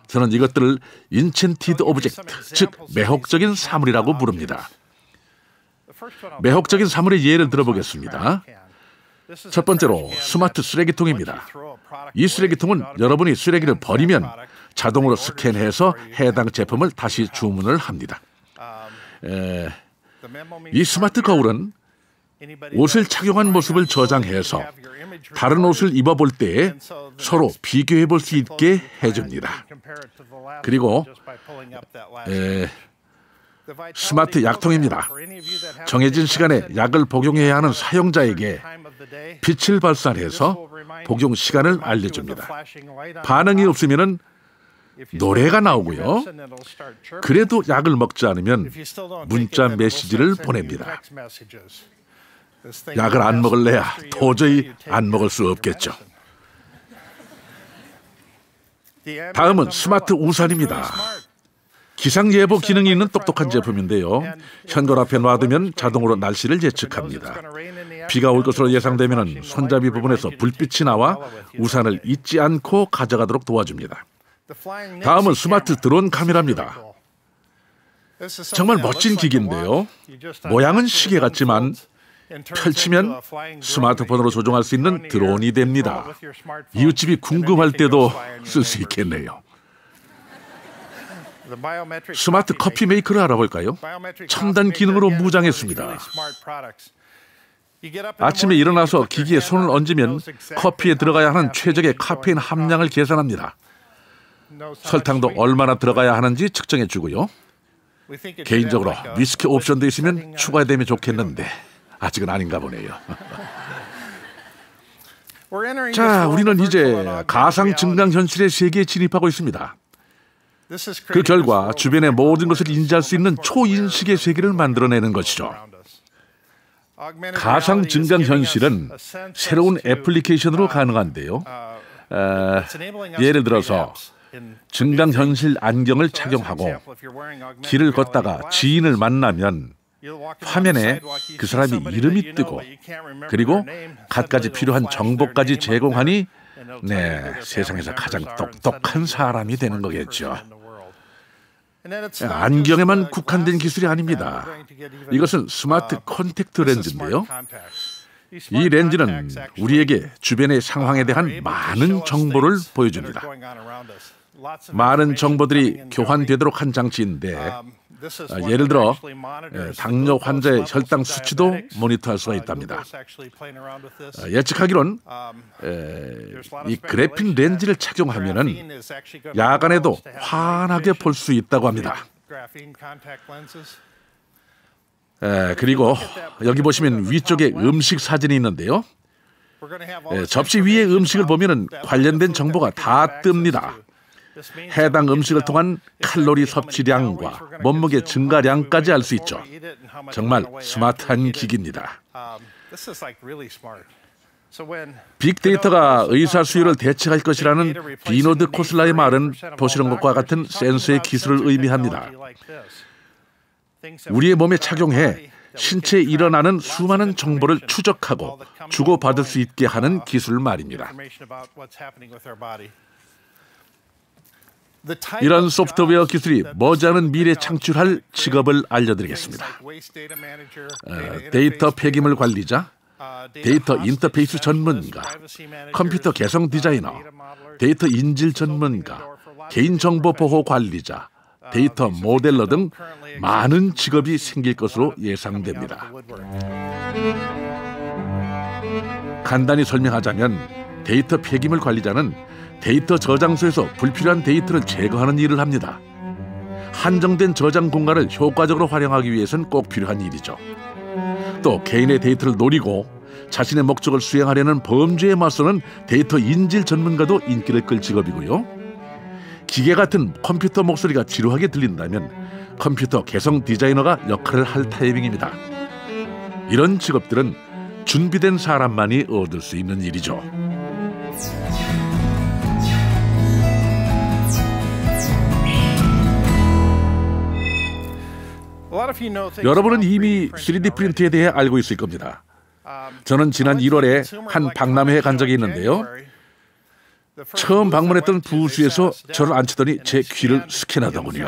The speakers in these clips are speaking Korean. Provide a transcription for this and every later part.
저는 이것들을 인첸티드 오브젝트, 즉 매혹적인 사물이라고 부릅니다. 매혹적인 사물의 예를 들어보겠습니다. 첫 번째로 스마트 쓰레기통입니다. 이 쓰레기통은 여러분이 쓰레기를 버리면 자동으로 스캔해서 해당 제품을 다시 주문을 합니다. 이 스마트 거울은 옷을 착용한 모습을 저장해서 다른 옷을 입어볼 때 서로 비교해 볼 수 있게 해줍니다. 그리고 스마트 약통입니다. 정해진 시간에 약을 복용해야 하는 사용자에게 빛을 발산해서 복용 시간을 알려줍니다. 반응이 없으면 노래가 나오고요. 그래도 약을 먹지 않으면 문자 메시지를 보냅니다. 약을 안 먹을래야 도저히 안 먹을 수 없겠죠. 다음은 스마트 우산입니다. 기상예보 기능이 있는 똑똑한 제품인데요. 현관 앞에 놔두면 자동으로 날씨를 예측합니다. 비가 올 것으로 예상되면 손잡이 부분에서 불빛이 나와 우산을 잊지 않고 가져가도록 도와줍니다. 다음은 스마트 드론 카메라입니다. 정말 멋진 기기인데요. 모양은 시계 같지만 펼치면 스마트폰으로 조종할 수 있는 드론이 됩니다. 이웃집이 궁금할 때도 쓸 수 있겠네요. 스마트 커피 메이커를 알아볼까요? 첨단 기능으로 무장했습니다. 아침에 일어나서 기기에 손을 얹으면 커피에 들어가야 하는 최적의 카페인 함량을 계산합니다. 설탕도 얼마나 들어가야 하는지 측정해 주고요. 개인적으로 위스키 옵션도 있으면 추가되면 좋겠는데 아직은 아닌가 보네요. 자, 우리는 이제 가상 증강현실의 세계에 진입하고 있습니다. 그 결과 주변의 모든 것을 인지할 수 있는 초인식의 세계를 만들어내는 것이죠. 가상 증강현실은 새로운 애플리케이션으로 가능한데요. 예를 들어서 증강현실 안경을 착용하고 길을 걷다가 지인을 만나면 화면에 그 사람이 이름이 뜨고 그리고 갖가지 필요한 정보까지 제공하니 세상에서 가장 똑똑한 사람이 되는 거겠죠. 안경에만 국한된 기술이 아닙니다. 이것은 스마트 콘택트 렌즈인데요. 이 렌즈는 우리에게 주변의 상황에 대한 많은 정보를 보여줍니다. 많은 정보들이 교환되도록 한 장치인데 예를 들어 당뇨 환자의 혈당 수치도 모니터할 수가 있답니다. 예측하기론 이 그래핀 렌즈를 착용하면 야간에도 환하게 볼 수 있다고 합니다. 그리고 여기 보시면 위쪽에 음식 사진이 있는데요. 접시 위에 음식을 보면 관련된 정보가 다 뜹니다. 해당 음식을 통한 칼로리 섭취량과 몸무게 증가량까지 알 수 있죠. 정말 스마트한 기기입니다. 빅데이터가 의사 수요를 대체할 것이라는 비노드 코슬라의 말은 보시는 것과 같은 센서의 기술을 의미합니다. 우리의 몸에 착용해 신체에 일어나는 수많은 정보를 추적하고 주고받을 수 있게 하는 기술 말입니다. 이런 소프트웨어 기술이 머지않은 미래에 창출할 직업을 알려드리겠습니다. 데이터 폐기물 관리자, 데이터 인터페이스 전문가, 컴퓨터 개성 디자이너, 데이터 인질 전문가, 개인정보 보호 관리자, 데이터 모델러 등 많은 직업이 생길 것으로 예상됩니다. 간단히 설명하자면 데이터 폐기물 관리자는 데이터 저장소에서 불필요한 데이터를 제거하는 일을 합니다. 한정된 저장 공간을 효과적으로 활용하기 위해서는 꼭 필요한 일이죠. 또 개인의 데이터를 노리고 자신의 목적을 수행하려는 범죄에 맞서는 데이터 인질 전문가도 인기를 끌 직업이고요. 기계 같은 컴퓨터 목소리가 지루하게 들린다면 컴퓨터 개성 디자이너가 역할을 할 타입입니다. 이런 직업들은 준비된 사람만이 얻을 수 있는 일이죠. 여러분은 이미 3D 프린트에 대해 알고 있을 겁니다. 저는 지난 1월에 한 박람회에 간 적이 있는데요. 처음 방문했던 부수에서 저를 앉히더니 제 귀를 스캔하더군요.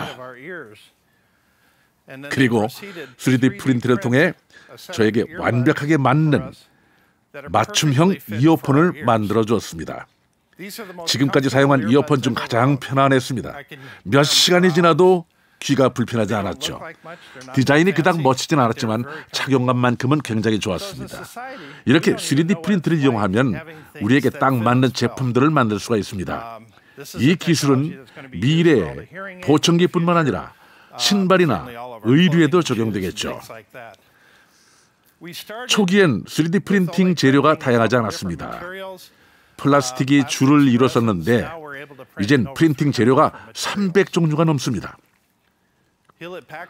그리고 3D 프린터를 통해 저에게 완벽하게 맞는 맞춤형 이어폰을 만들어 주었습니다. 지금까지 사용한 이어폰 중 가장 편안했습니다. 몇 시간이 지나도 귀가 불편하지 않았죠. 디자인이 그닥 멋지진 않았지만 착용감만큼은 굉장히 좋았습니다. 이렇게 3D 프린터를 이용하면 우리에게 딱 맞는 제품들을 만들 수가 있습니다. 이 기술은 미래의 보청기뿐만 아니라 신발이나 의류에도 적용되겠죠. 초기엔 3D 프린팅 재료가 다양하지 않았습니다. 플라스틱이 주를 이뤘었는데 이젠 프린팅 재료가 300종류가 넘습니다.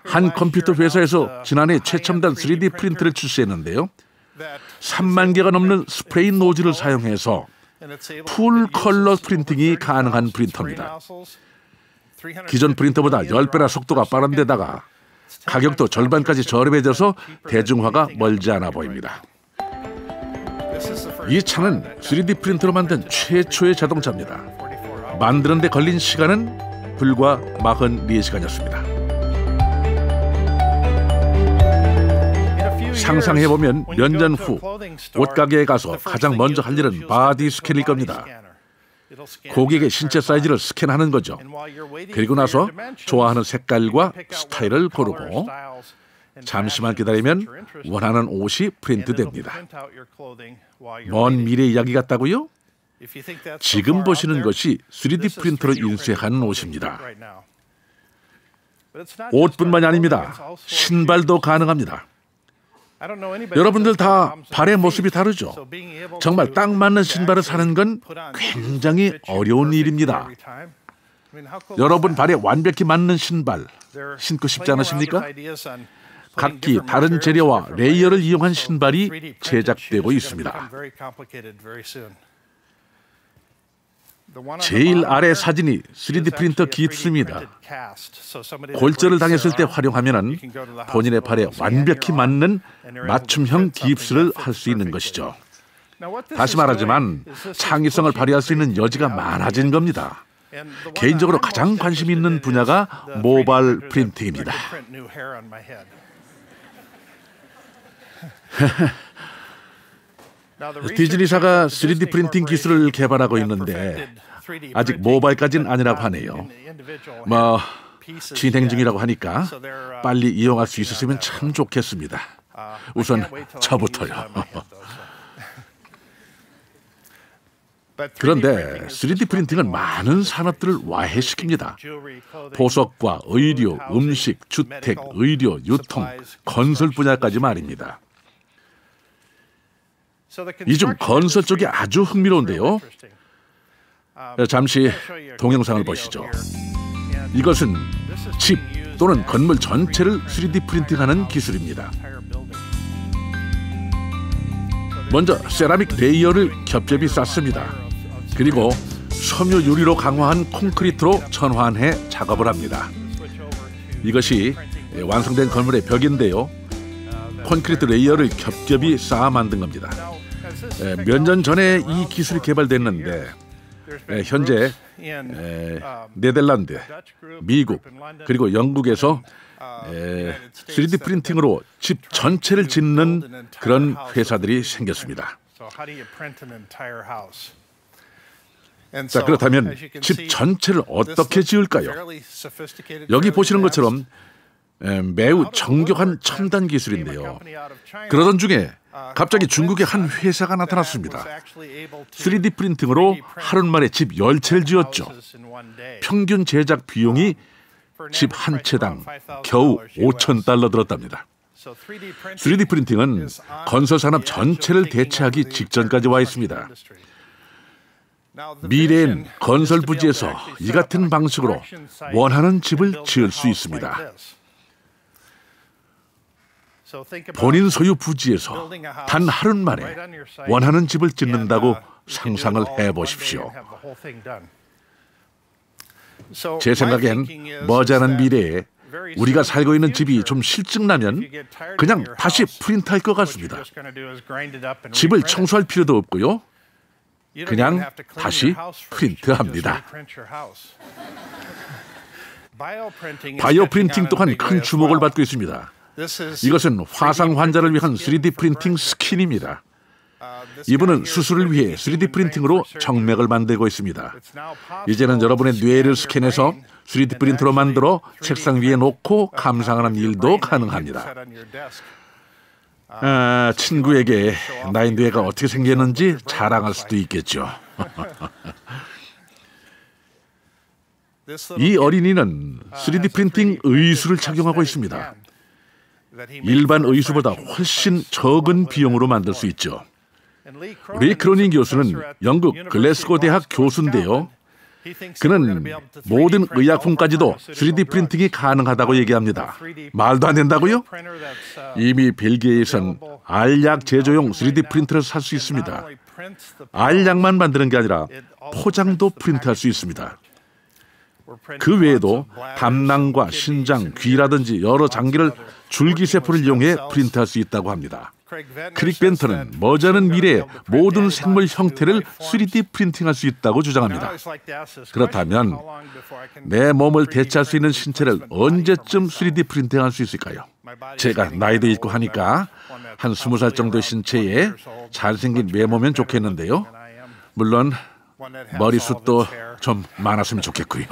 한 컴퓨터 회사에서 지난해 최첨단 3D 프린터를 출시했는데요. 3만 개가 넘는 스프레이 노즐을 사용해서 풀 컬러 프린팅이 가능한 프린터입니다. 기존 프린터보다 10배나 속도가 빠른 데다가 가격도 절반까지 저렴해져서 대중화가 멀지 않아 보입니다. 이 차는 3D 프린터로 만든 최초의 자동차입니다. 만드는 데 걸린 시간은 불과 44시간이었습니다. 상상해보면 몇 년 후 옷가게에 가서 가장 먼저 할 일은 바디 스캔일 겁니다. 고객의 신체 사이즈를 스캔하는 거죠. 그리고 나서 좋아하는 색깔과 스타일을 고르고 잠시만 기다리면 원하는 옷이 프린트됩니다. 먼 미래 이야기 같다고요? 지금 보시는 것이 3D 프린터로 인쇄한 옷입니다. 옷뿐만이 아닙니다. 신발도 가능합니다. 여러분들 다 발의 모습이 다르죠. 정말 딱 맞는 신발을 사는 건 굉장히 어려운 일입니다. 여러분 발에 완벽히 맞는 신발 신고 싶지 않으십니까? 각기 다른 재료와 레이어를 이용한 신발이 제작되고 있습니다. 제일 아래 사진이 3D 프린터 기입수입니다. 골절을 당했을 때 활용하면 본인의 발에 완벽히 맞는 맞춤형 기입수를 할 수 있는 것이죠. 다시 말하지만 창의성을 발휘할 수 있는 여지가 많아진 겁니다. 개인적으로 가장 관심 있는 분야가 모바일 프린팅입니다. 디즈니사가 3D 프린팅 기술을 개발하고 있는데 아직 모바일까지는 아니라고 하네요. 진행 중이라고 하니까 빨리 이용할 수 있었으면 참 좋겠습니다. 우선 저부터요. 그런데 3D 프린팅은 많은 산업들을 와해시킵니다. 보석과 의류, 음식, 주택, 의료, 유통, 건설 분야까지 말입니다. 이 중 건설 쪽이 아주 흥미로운데요. 잠시 동영상을 보시죠. 이것은 집 또는 건물 전체를 3D 프린팅하는 기술입니다. 먼저 세라믹 레이어를 겹겹이 쌓습니다. 그리고 섬유 유리로 강화한 콘크리트로 전환해 작업을 합니다. 이것이 완성된 건물의 벽인데요. 콘크리트 레이어를 겹겹이 쌓아 만든 겁니다. 몇 년 전에 이 기술이 개발됐는데 현재 네덜란드, 미국, 그리고 영국에서 3D 프린팅으로 집 전체를 짓는 그런 회사들이 생겼습니다. 자, 그렇다면 집 전체를 어떻게 지을까요? 여기 보시는 것처럼 매우 정교한 첨단 기술인데요. 그러던 중에 갑자기 중국의 한 회사가 나타났습니다. 3D 프린팅으로 하루 만에 집 10채를 지었죠. 평균 제작 비용이 집 한 채당 겨우 $5,000 들었답니다. 3D 프린팅은 건설 산업 전체를 대체하기 직전까지 와 있습니다. 미래엔 건설 부지에서 이 같은 방식으로 원하는 집을 지을 수 있습니다. 본인 소유 부지에서 단 하루 만에 원하는 집을 짓는다고 상상을 해보십시오. 제 생각엔 머지않은 미래에 우리가 살고 있는 집이 좀 실증나면 그냥 다시 프린트할 것 같습니다. 집을 청소할 필요도 없고요. 그냥 다시 프린트합니다. 바이오 프린팅 또한 큰 주목을 받고 있습니다. 이것은 화상 환자를 위한 3D 프린팅 스킨입니다. 이분은 수술을 위해 3D 프린팅으로 정맥을 만들고 있습니다. 이제는 여러분의 뇌를 스캔해서 3D 프린터로 만들어 책상 위에 놓고 감상하는 일도 가능합니다. 친구에게 나의 뇌가 어떻게 생겼는지 자랑할 수도 있겠죠. 이 어린이는 3D 프린팅 의수를 착용하고 있습니다. 일반 의수보다 훨씬 적은 비용으로 만들 수 있죠. 리 크로닌 교수는 영국 글래스고 대학 교수인데요. 그는 모든 의약품까지도 3D 프린팅이 가능하다고 얘기합니다. 말도 안 된다고요? 이미 벨기에에선 알약 제조용 3D 프린터를 살 수 있습니다. 알약만 만드는 게 아니라 포장도 프린트할 수 있습니다. 그 외에도 담낭과 신장, 귀라든지 여러 장기를 줄기세포를 이용해 프린트할 수 있다고 합니다. 크릭 벤터는 머지않은 미래에 모든 생물 형태를 3D 프린팅할 수 있다고 주장합니다. 그렇다면 내 몸을 대체할 수 있는 신체를 언제쯤 3D 프린팅할 수 있을까요? 제가 나이도 있고 하니까 한 20살 정도의 신체에 잘생긴 외모면 좋겠는데요. 물론 머리숱도 좀 많았으면 좋겠고요.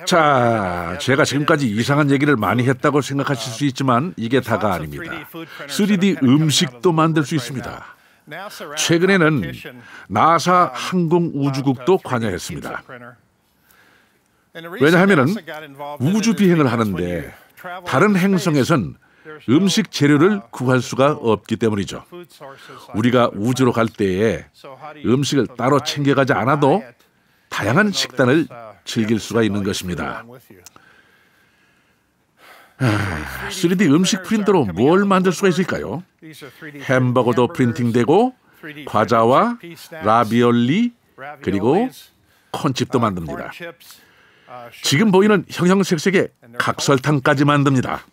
자, 제가 지금까지 이상한 얘기를 많이 했다고 생각하실 수 있지만 이게 다가 아닙니다. 3D 음식도 만들 수 있습니다. 최근에는 나사 항공우주국도 관여했습니다. 왜냐하면 우주 비행을 하는데 다른 행성에선 음식 재료를 구할 수가 없기 때문이죠. 우리가 우주로 갈 때에 음식을 따로 챙겨가지 않아도 다양한 식단을 즐길 수가 있는 것입니다. 3D 음식 프린터로 뭘 만들 수가 있을까요? 햄버거도 프린팅되고 과자와 라비올리 그리고 콘칩도 만듭니다. 지금 보이는 형형색색의 각설탕까지 만듭니다.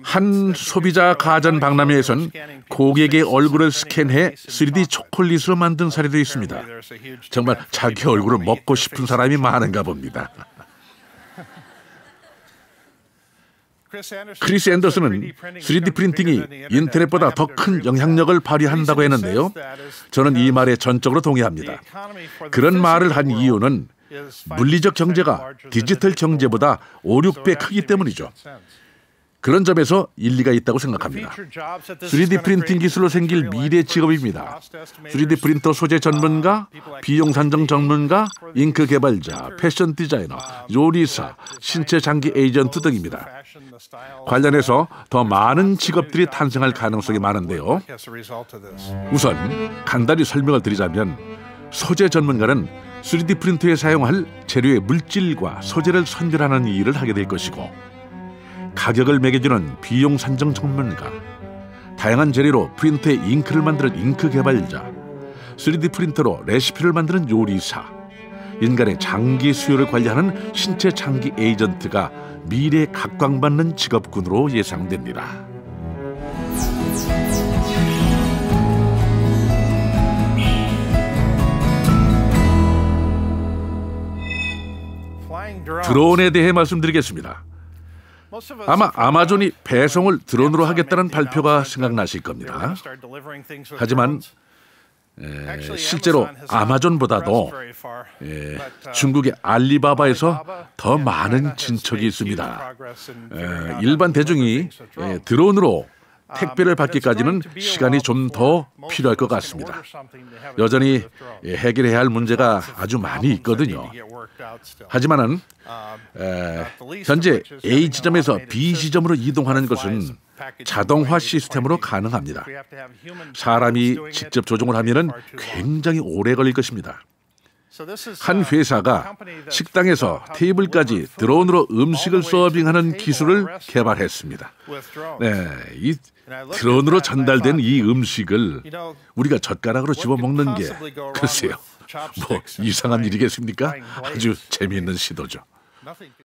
한 소비자 가전 박람회에선 고객의 얼굴을 스캔해 3D 초콜릿으로 만든 사례도 있습니다. 정말 자기 얼굴을 먹고 싶은 사람이 많은가 봅니다. 크리스 앤더슨은 3D 프린팅이 인터넷보다 더 큰 영향력을 발휘한다고 했는데요. 저는 이 말에 전적으로 동의합니다. 그런 말을 한 이유는 물리적 경제가 디지털 경제보다 5, 6배 크기 때문이죠. 그런 점에서 일리가 있다고 생각합니다. 3D 프린팅 기술로 생길 미래 직업입니다. 3D 프린터 소재 전문가, 비용 산정 전문가, 잉크 개발자, 패션 디자이너, 요리사, 신체 장기 에이전트 등입니다. 관련해서 더 많은 직업들이 탄생할 가능성이 많은데요. 우선 간단히 설명을 드리자면 소재 전문가는 3D 프린터에 사용할 재료의 물질과 소재를 선별하는 일을 하게 될 것이고 가격을 매겨주는 비용 산정 전문가, 다양한 재료로 프린터에 잉크를 만드는 잉크 개발자, 3D 프린터로 레시피를 만드는 요리사, 인간의 장기 수요를 관리하는 신체 장기 에이전트가 미래에 각광받는 직업군으로 예상됩니다. 드론에 대해 말씀드리겠습니다. 아마 아마존이 배송을 드론으로 하겠다는 발표가 생각나실 겁니다. 하지만 실제로 아마존보다도 중국의 알리바바에서 더 많은 진척이 있습니다. 일반 대중이 드론으로 택배를 받기까지는 시간이 좀 더 필요할 것 같습니다. 여전히 해결해야 할 문제가 아주 많이 있거든요. 하지만은 현재 A 지점에서 B 지점으로 이동하는 것은 자동화 시스템으로 가능합니다. 사람이 직접 조종을 하면은 굉장히 오래 걸릴 것입니다. 한 회사가 식당에서 테이블까지 드론으로 음식을 서빙하는 기술을 개발했습니다. 이 드론으로 전달된 이 음식을 우리가 젓가락으로 집어먹는 게 글쎄요, 뭐 이상한 일이겠습니까? 아주 재미있는 시도죠.